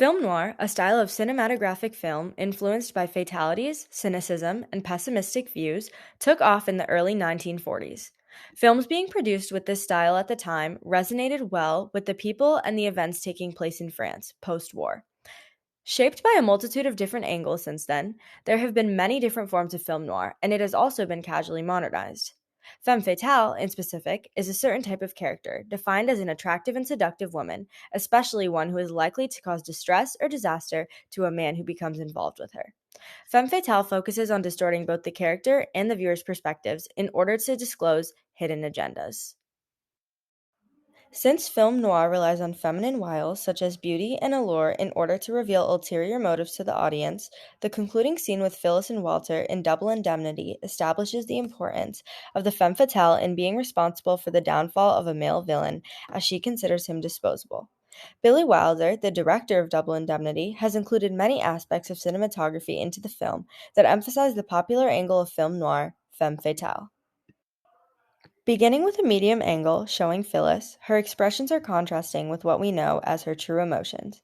Film noir, a style of cinematographic film influenced by fatalities, cynicism, and pessimistic views, took off in the early 1940s. Films being produced with this style at the time resonated well with the people and the events taking place in France post war. Shaped by a multitude of different angles since then, there have been many different forms of film noir, and it has also been casually modernized. Femme fatale, in specific, is a certain type of character, defined as an attractive and seductive woman, especially one who is likely to cause distress or disaster to a man who becomes involved with her. Femme fatale focuses on distorting both the character and the viewer's perspectives in order to disclose hidden agendas. Since film noir relies on feminine wiles such as beauty and allure in order to reveal ulterior motives to the audience, the concluding scene with Phyllis and Walter in Double Indemnity establishes the importance of the femme fatale in being responsible for the downfall of a male villain, as she considers him disposable. Billy Wilder, the director of Double Indemnity, has included many aspects of cinematography into the film that emphasize the popular angle of film noir, femme fatale. Beginning with a medium angle showing Phyllis, her expressions are contrasting with what we know as her true emotions.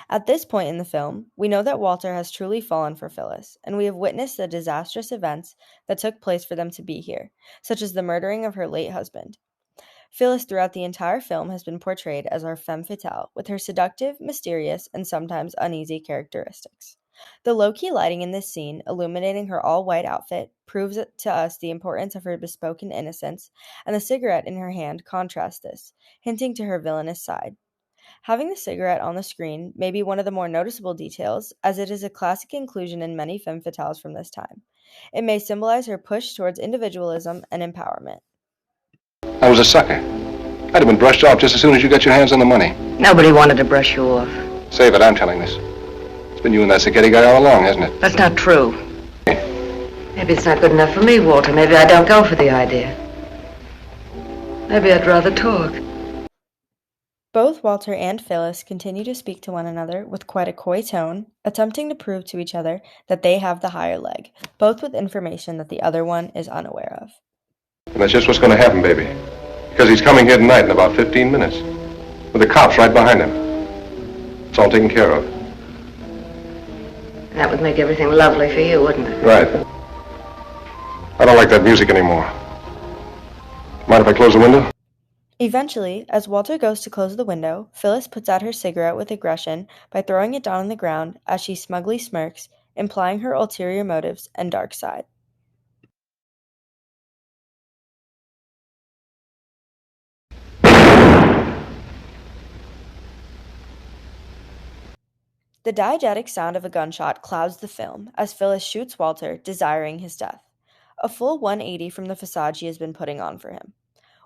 At this point in the film, we know that Walter has truly fallen for Phyllis, and we have witnessed the disastrous events that took place for them to be here, such as the murdering of her late husband. Phyllis throughout the entire film has been portrayed as our femme fatale, with her seductive, mysterious, and sometimes uneasy characteristics. The low-key lighting in this scene, illuminating her all-white outfit, proves to us the importance of her bespoken innocence, and the cigarette in her hand contrasts this, hinting to her villainous side. Having the cigarette on the screen may be one of the more noticeable details, as it is a classic inclusion in many femme fatales from this time. It may symbolize her push towards individualism and empowerment. I was a sucker. I'd have been brushed off just as soon as you got your hands on the money. Nobody wanted to brush you off. Save it, I'm telling this. It's been you and that Sicchetti guy all along, hasn't it? That's not true. Maybe it's not good enough for me, Walter. Maybe I don't go for the idea. Maybe I'd rather talk. Both Walter and Phyllis continue to speak to one another with quite a coy tone, attempting to prove to each other that they have the higher leg, both with information that the other one is unaware of. And that's just what's going to happen, baby. Because he's coming here tonight in about 15 minutes. With the cops right behind him. It's all taken care of. That would make everything lovely for you, wouldn't it? Right. I don't like that music anymore. Mind if I close the window? Eventually, as Walter goes to close the window, Phyllis puts out her cigarette with aggression by throwing it down on the ground as she smugly smirks, implying her ulterior motives and dark side. The diegetic sound of a gunshot clouds the film as Phyllis shoots Walter, desiring his death. A full 180 from the facade she has been putting on for him.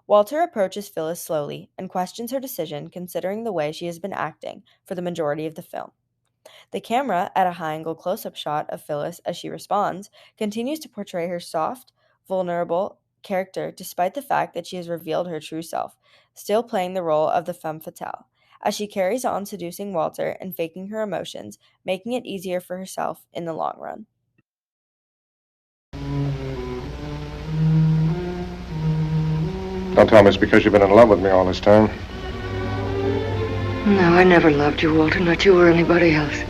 Walter approaches Phyllis slowly and questions her decision considering the way she has been acting for the majority of the film. The camera, at a high-angle close-up shot of Phyllis as she responds, continues to portray her soft, vulnerable character despite the fact that she has revealed her true self, still playing the role of the femme fatale, as she carries on seducing Walter and faking her emotions, making it easier for herself in the long run. Don't tell me it's because you've been in love with me all this time. No, I never loved you, Walter, not you or anybody else.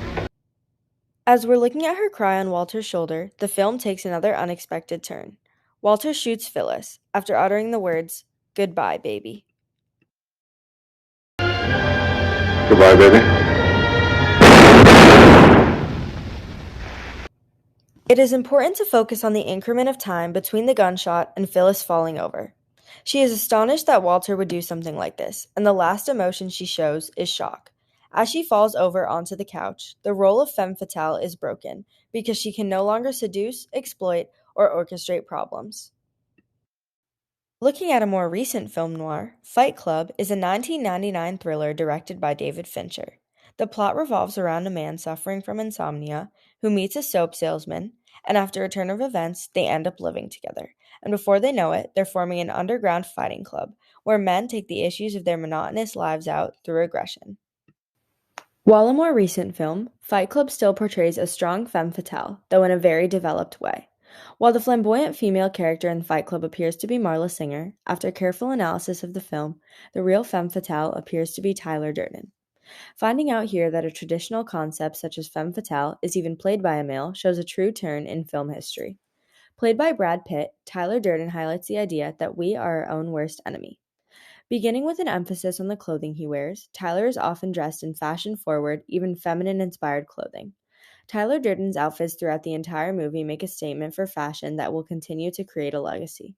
As we're looking at her cry on Walter's shoulder, the film takes another unexpected turn. Walter shoots Phyllis, after uttering the words, "Goodbye, baby." Goodbye, baby. It is important to focus on the increment of time between the gunshot and Phyllis falling over. She is astonished that Walter would do something like this, and the last emotion she shows is shock. As she falls over onto the couch, the role of femme fatale is broken, because she can no longer seduce, exploit, or orchestrate problems. Looking at a more recent film noir, Fight Club is a 1999 thriller directed by David Fincher. The plot revolves around a man suffering from insomnia who meets a soap salesman, and after a turn of events, they end up living together. And before they know it, they're forming an underground fighting club, where men take the issues of their monotonous lives out through aggression. While a more recent film, Fight Club still portrays a strong femme fatale, though in a very developed way. While the flamboyant female character in Fight Club appears to be Marla Singer, after careful analysis of the film, the real femme fatale appears to be Tyler Durden. Finding out here that a traditional concept such as femme fatale is even played by a male shows a true turn in film history. Played by Brad Pitt, Tyler Durden highlights the idea that we are our own worst enemy. Beginning with an emphasis on the clothing he wears, Tyler is often dressed in fashion-forward, even feminine-inspired clothing. Tyler Durden's outfits throughout the entire movie make a statement for fashion that will continue to create a legacy.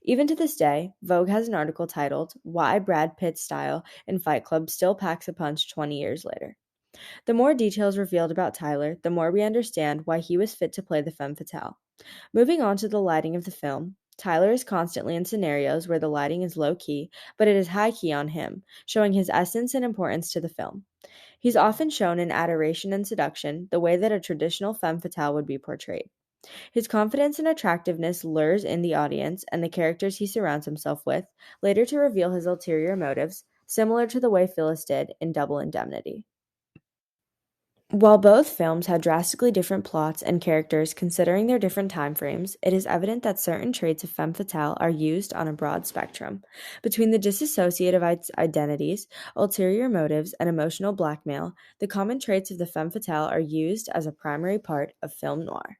Even to this day, Vogue has an article titled, "Why Brad Pitt's Style in Fight Club Still Packs a Punch 20 Years Later." The more details revealed about Tyler, the more we understand why he was fit to play the femme fatale. Moving on to the lighting of the film, Tyler is constantly in scenarios where the lighting is low-key, but it is high-key on him, showing his essence and importance to the film. He's often shown in adoration and seduction, the way that a traditional femme fatale would be portrayed. His confidence and attractiveness lures in the audience and the characters he surrounds himself with, later to reveal his ulterior motives, similar to the way Phyllis did in Double Indemnity. While both films had drastically different plots and characters considering their different time frames, it is evident that certain traits of femme fatale are used on a broad spectrum. Between the dissociative identities, ulterior motives, and emotional blackmail, the common traits of the femme fatale are used as a primary part of film noir.